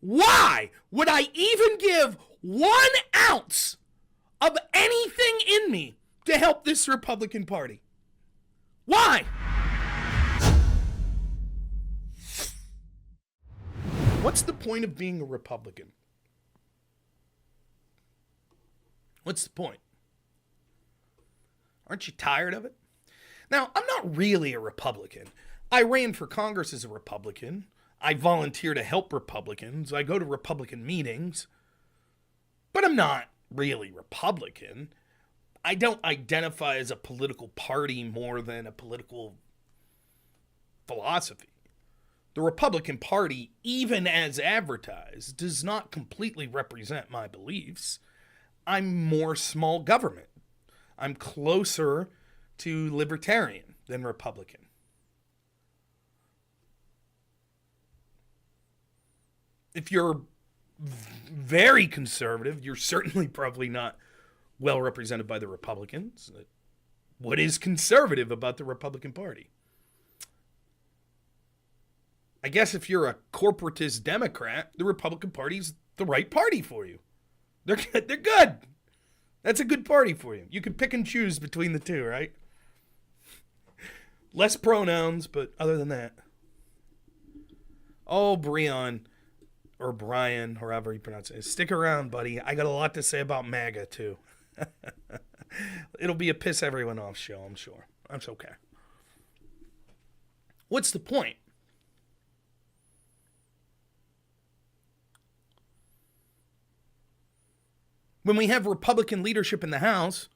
Why would I even give 1 ounce of anything in me to help this Republican Party? Why? What's the point of being a Republican? What's the point? Aren't you tired of it? Now, I'm not really a Republican. I ran for Congress as a Republican. I volunteer to help Republicans. I go to Republican meetings. But I'm not really Republican. I don't identify as a political party more than a political philosophy. The Republican Party, even as advertised, does not completely represent my beliefs. I'm more small government. I'm closer to libertarian than Republican. If you're very conservative, you're certainly probably not well represented by the Republicans. What is conservative about the Republican Party? I guess if you're a corporatist Democrat, the Republican Party's the right party for you. They're good. That's a good party for you. You can pick and choose between the two, right? Less pronouns, but other than that. Oh, Brian, or Brian, however you pronounce it. Stick around, buddy. I got a lot to say about MAGA, too. It'll be a piss everyone off show, I'm sure. That's okay. What's the point? When we have Republican leadership in the House,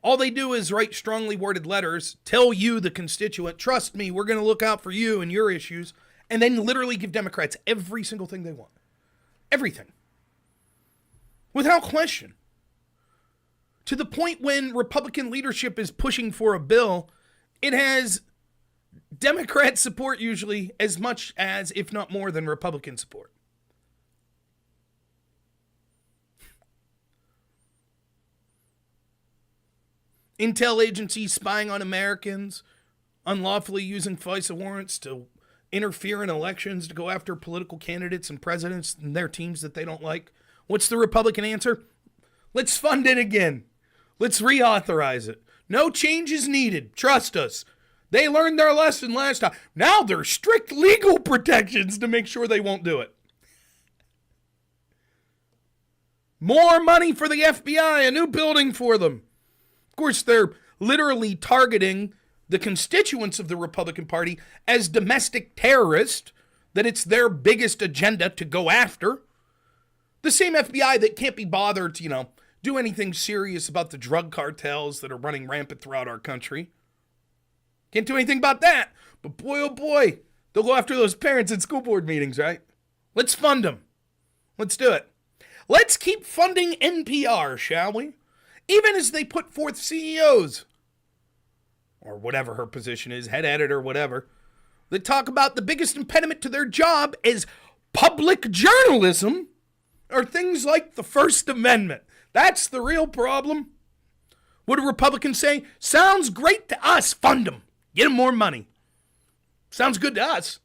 all they do is write strongly worded letters, tell you, the constituent, trust me, we're going to look out for you and your issues, and then literally give Democrats every single thing they want. Everything. Without question. To the point when Republican leadership is pushing for a bill, it has Democrat support usually as much as, if not more than, Republican support. Intel agencies spying on Americans, unlawfully using FISA warrants to interfere in elections, to go after political candidates and presidents and their teams that they don't like. What's the Republican answer? Let's fund it again. Let's reauthorize it. No change is needed. Trust us. They learned their lesson last time. Now there's strict legal protections to make sure they won't do it. More money for the FBI, a new building for them. Of course, they're literally targeting the constituents of the Republican Party as domestic terrorists, that it's their biggest agenda to go after. The same FBI that can't be bothered to, do anything serious about the drug cartels that are running rampant throughout our country. Can't do anything about that. But boy, oh boy, they'll go after those parents at school board meetings, right? Let's fund them. Let's do it. Let's keep funding NPR, shall we? Even as they put forth CEOs, or whatever her position is, head editor, whatever, that talk about the biggest impediment to their job is public journalism, or things like the First Amendment. That's the real problem. What do Republicans say? Sounds great to us. Fund them. Get them more money. Sounds good to us.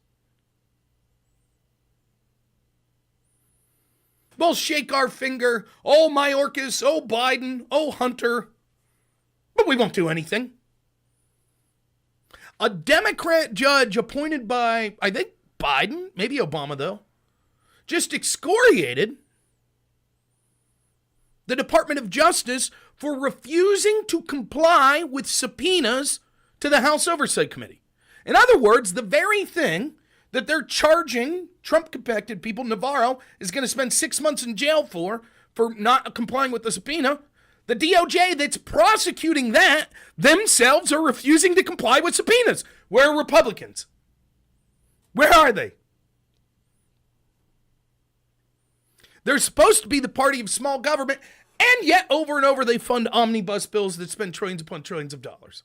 We'll shake our finger. Oh, Mayorkas. Oh, Biden. Oh, Hunter. But we won't do anything. A Democrat judge appointed by, I think, Biden, maybe Obama, though, just excoriated the Department of Justice for refusing to comply with subpoenas to the House Oversight Committee. In other words, the very thing that they're charging Trump-compacted people, Navarro, is going to spend 6 months in jail for not complying with the subpoena. The DOJ that's prosecuting that themselves are refusing to comply with subpoenas. Where are Republicans? Where are they? They're supposed to be the party of small government, and yet over and over they fund omnibus bills that spend trillions upon trillions of dollars.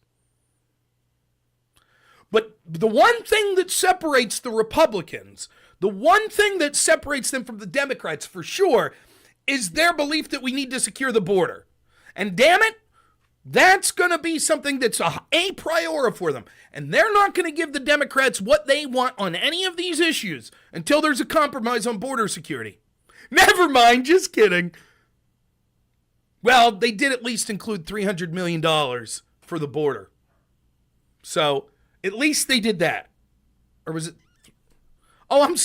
But the one thing that separates the Republicans, the one thing that separates them from the Democrats for sure, is their belief that we need to secure the border. And damn it, That's going to be something that's a priority for them. And they're not going to give the Democrats what they want on any of these issues until there's a compromise on border security. Never mind, just kidding. Well, they did at least include $300 million for the border. So, at least they did that. Or was it? Oh,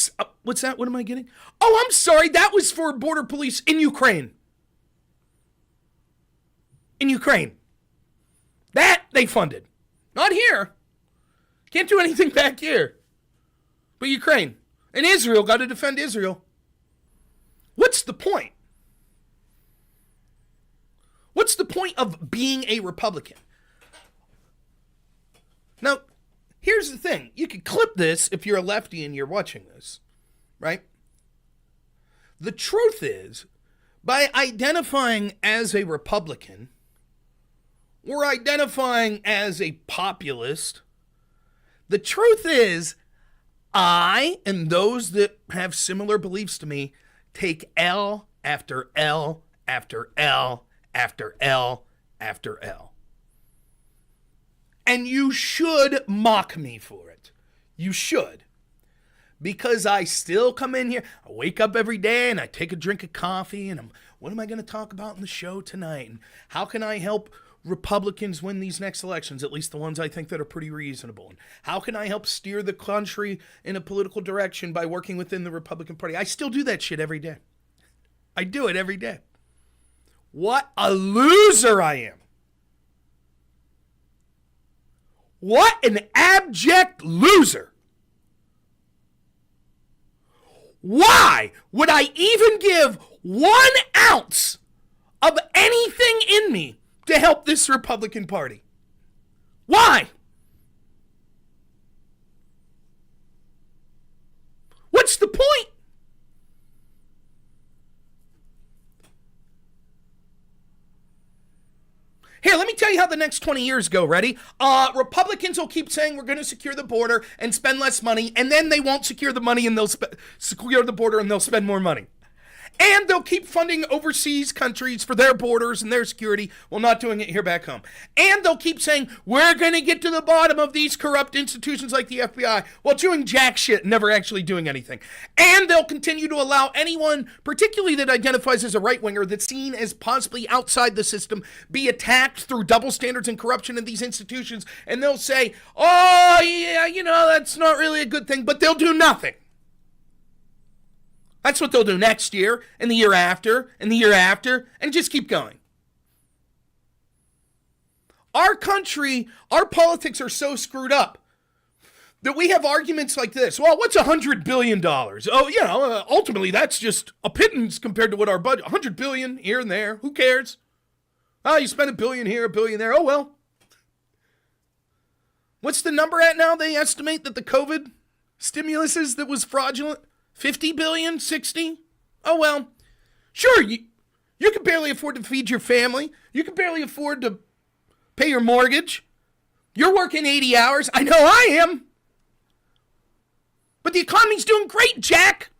what's that? What am I getting? Oh, I'm sorry. That was for border police in Ukraine. In Ukraine. That they funded. Not here. Can't do anything back here. But Ukraine. And Israel got to defend Israel. What's the point? What's the point of being a Republican? Now, here's the thing. You can clip this if you're a lefty and you're watching this, right? The truth is, by identifying as a Republican, or identifying as a populist, the truth is, I and those that have similar beliefs to me take L after L after L after L after L. And you should mock me for it. You should. Because I still come in here, I wake up every day and I take a drink of coffee and what am I going to talk about in the show tonight? And how can I help Republicans win these next elections, at least the ones I think that are pretty reasonable? And how can I help steer the country in a political direction by working within the Republican Party? I still do that shit every day. I do it every day. What a loser I am. What an abject loser. Why would I even give 1 ounce of anything in me to help this Republican Party? Why? What's the point? Here, let me tell you how the next 20 years go. Ready? Republicans will keep saying we're going to secure the border and spend less money, and then they won't secure the money and they'll secure the border and they'll spend more money. And they'll keep funding overseas countries for their borders and their security while not doing it here back home. And they'll keep saying, we're going to get to the bottom of these corrupt institutions like the FBI while doing jack shit and never actually doing anything. And they'll continue to allow anyone, particularly that identifies as a right-winger, that's seen as possibly outside the system, be attacked through double standards and corruption in these institutions. And they'll say, oh, yeah, that's not really a good thing, but they'll do nothing. That's what they'll do next year, and the year after, and the year after, and just keep going. Our country, our politics are so screwed up that we have arguments like this. Well, what's $100 billion? Oh, ultimately that's just a pittance compared to what our budget, $100 billion here and there. Who cares? Oh, you spend $1 billion here, $1 billion there. Oh, well. What's the number at now? They estimate that the COVID stimulus is that was fraudulent. 50 billion, 60? Oh, well, sure, you can barely afford to feed your family. You can barely afford to pay your mortgage. You're working 80 hours. I know I am. But the economy's doing great, Jack.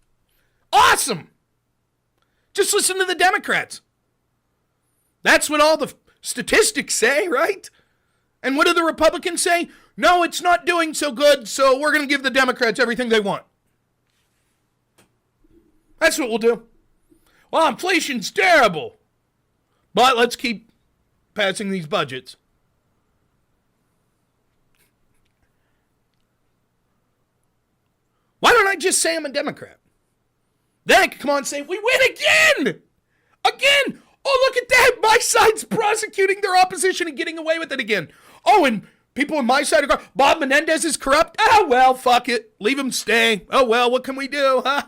Awesome. Just listen to the Democrats. That's what all the statistics say, right? And what do the Republicans say? No, it's not doing so good, so we're going to give the Democrats everything they want. That's what we'll do. Well, inflation's terrible. But let's keep passing these budgets. Why don't I just say I'm a Democrat? Then I can come on and say, we win again! Again! Oh, look at that! My side's prosecuting their opposition and getting away with it again. Oh, and people on my side are going, Bob Menendez is corrupt? Oh, well, fuck it. Leave him stay. Oh, well, what can we do, huh?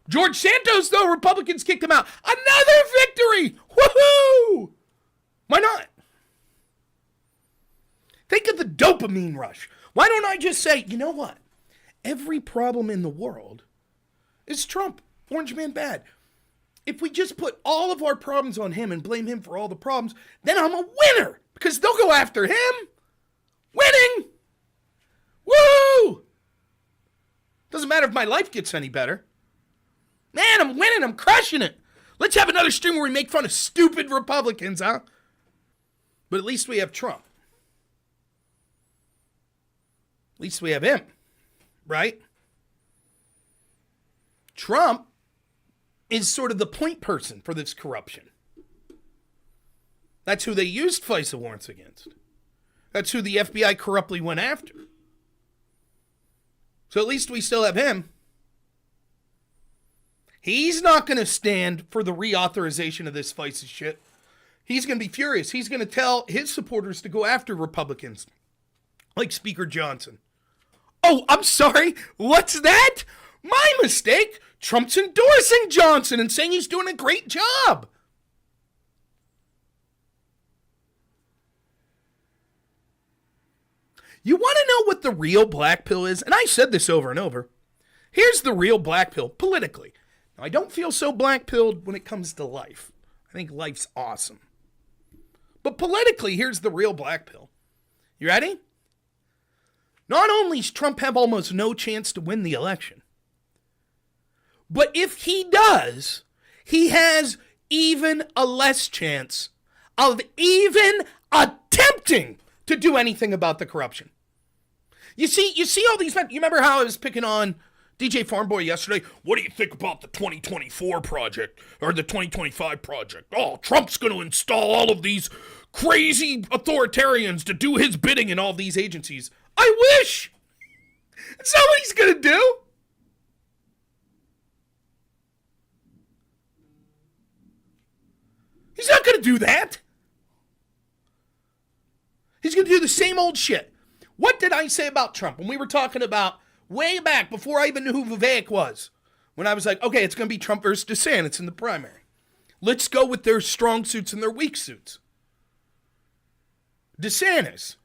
George Santos, though, Republicans kicked him out. Another victory! Woohoo! Why not? Think of the dopamine rush. Why don't I just say, you know what? Every problem in the world is Trump. Orange man bad. If we just put all of our problems on him and blame him for all the problems, then I'm a winner because they'll go after him. Winning! Woo! Doesn't matter if my life gets any better. Man, I'm winning. I'm crushing it. Let's have another stream where we make fun of stupid Republicans, huh? But at least we have Trump. At least we have him, right? Trump is sort of the point person for this corruption. That's who they used FISA warrants against. That's who the FBI corruptly went after. So at least we still have him. He's not going to stand for the reauthorization of this FISA shit. He's going to be furious. He's going to tell his supporters to go after Republicans, like Speaker Johnson. Oh, I'm sorry. What's that? My mistake. Trump's endorsing Johnson and saying he's doing a great job. You want to know what the real black pill is? And I said this over and over. Here's the real black pill politically. Now, I don't feel so black-pilled when it comes to life. I think life's awesome. But politically, here's the real black pill. You ready? Not only does Trump have almost no chance to win the election, but if he does, he has even a less chance of even attempting to do anything about the corruption. You see all these men. You remember how I was picking on DJ Farmboy yesterday? What do you think about the 2024 project or the 2025 project? Oh, Trump's going to install all of these crazy authoritarians to do his bidding in all these agencies. I wish. That's not what he's going to do. He's not going to do that. He's going to do the same old shit. What did I say about Trump when we were talking about way back before I even knew who Vivek was? When I was like, okay, it's going to be Trump versus DeSantis in the primary. Let's go with their strong suits and their weak suits. DeSantis,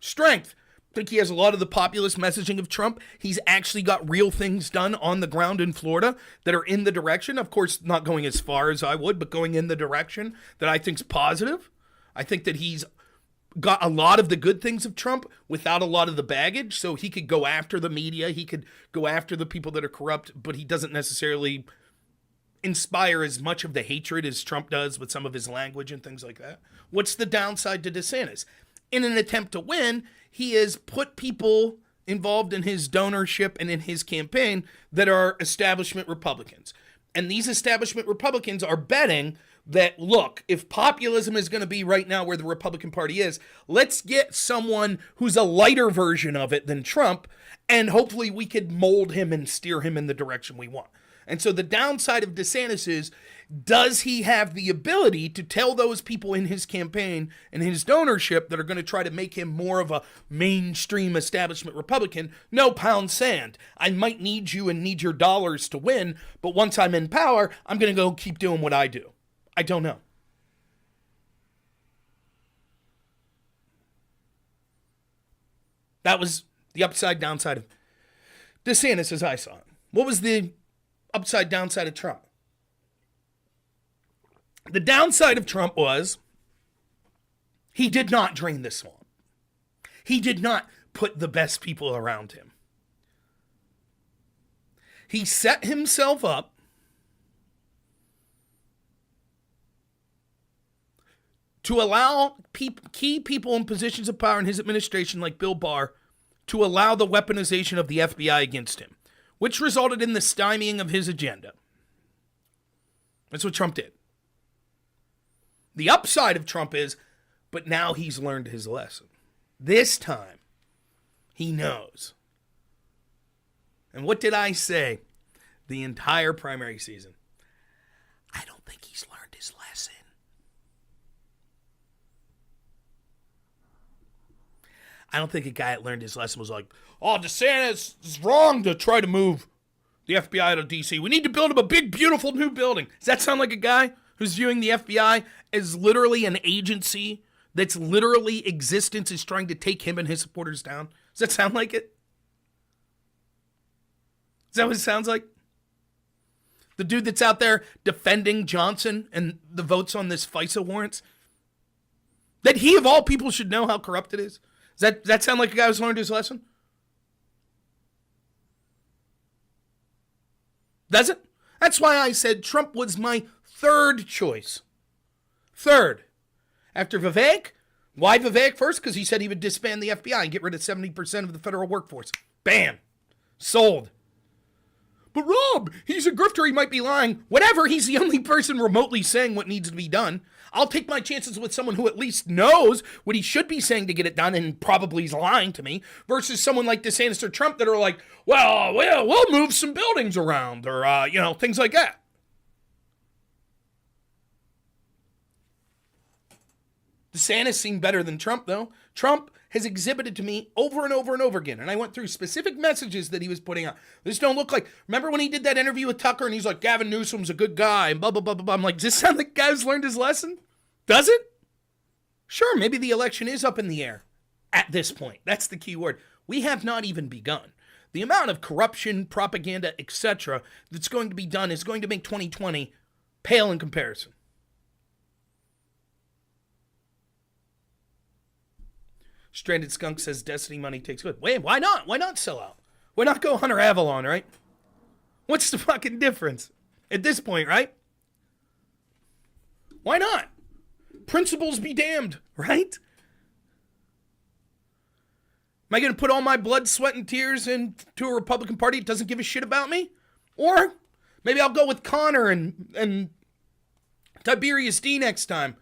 strength. I think he has a lot of the populist messaging of Trump. He's actually got real things done on the ground in Florida that are in the direction, of course, not going as far as I would, but going in the direction that I think is positive. I think that he's got a lot of the good things of Trump without a lot of the baggage, so he could go after the media, he could go after the people that are corrupt, but he doesn't necessarily inspire as much of the hatred as Trump does with some of his language and things like that. What's the downside to DeSantis? In an attempt to win, he has put people involved in his donorship and in his campaign that are establishment Republicans. And these establishment Republicans are betting that, look, if populism is going to be right now where the Republican Party is, let's get someone who's a lighter version of it than Trump, and hopefully we could mold him and steer him in the direction we want. And so the downside of DeSantis is, does he have the ability to tell those people in his campaign and his donorship that are going to try to make him more of a mainstream establishment Republican, no, pound sand. I might need you and need your dollars to win, but once I'm in power, I'm going to go keep doing what I do. I don't know. That was the upside downside of DeSantis as I saw it. What was the upside downside of Trump? The downside of Trump was he did not drain the swamp. He did not put the best people around him. He set himself up to allow key people in positions of power in his administration, like Bill Barr, to allow the weaponization of the FBI against him, which resulted in the stymieing of his agenda. That's what Trump did. The upside of Trump is, but now he's learned his lesson. This time, he knows. And what did I say the entire primary season? I don't think he's learned his lesson. I don't think a guy that learned his lesson was like, oh, DeSantis is wrong to try to move the FBI to D.C. We need to build him a big, beautiful new building. Does that sound like a guy who's viewing the FBI as literally an agency that's literally existence is trying to take him and his supporters down? Does that sound like it? Is that what it sounds like? The dude that's out there defending Johnson and the votes on this FISA warrants? That he of all people should know how corrupt it is? Does that sound like a guy who's learned his lesson? Does it? That's why I said Trump was my third choice. Third. After Vivek, Why Vivek first? Because he said he would disband the FBI and get rid of 70% of the federal workforce. Bam. Sold. But Rob, he's a grifter, he might be lying. Whatever, he's the only person remotely saying what needs to be done. I'll take my chances with someone who at least knows what he should be saying to get it done and probably is lying to me, versus someone like DeSantis or Trump that are like, well, we'll move some buildings around, or, things like that. DeSantis seemed better than Trump, though. Trump has exhibited to me over and over and over again, and I went through specific messages that he was putting out. This don't look like... Remember when he did that interview with Tucker, and he's like, Gavin Newsom's a good guy, and blah, blah, blah, blah, blah. I'm like, does this sound like guy's learned his lesson? Does it? Sure, maybe the election is up in the air at this point. That's the key word. We have not even begun. The amount of corruption, propaganda, etc. that's going to be done is going to make 2020 pale in comparison. Stranded Skunk says Destiny money takes good. Wait, why not? Why not sell out? Why not go Hunter Avalon, right? What's the fucking difference at this point, right? Why not? Principles be damned, right? Am I going to put all my blood, sweat, and tears into a Republican Party that doesn't give a shit about me? Or maybe I'll go with Connor and Tiberius D next time.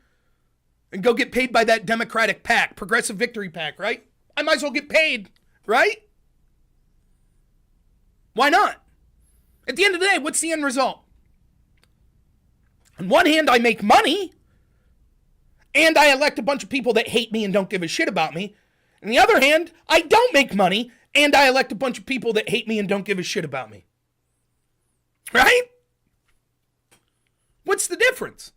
And go get paid by that Democratic PAC, Progressive Victory PAC, right? I might as well get paid, right? Why not? At the end of the day, what's the end result? On one hand, I make money, and I elect a bunch of people that hate me and don't give a shit about me. On the other hand, I don't make money, and I elect a bunch of people that hate me and don't give a shit about me. Right? What's the difference?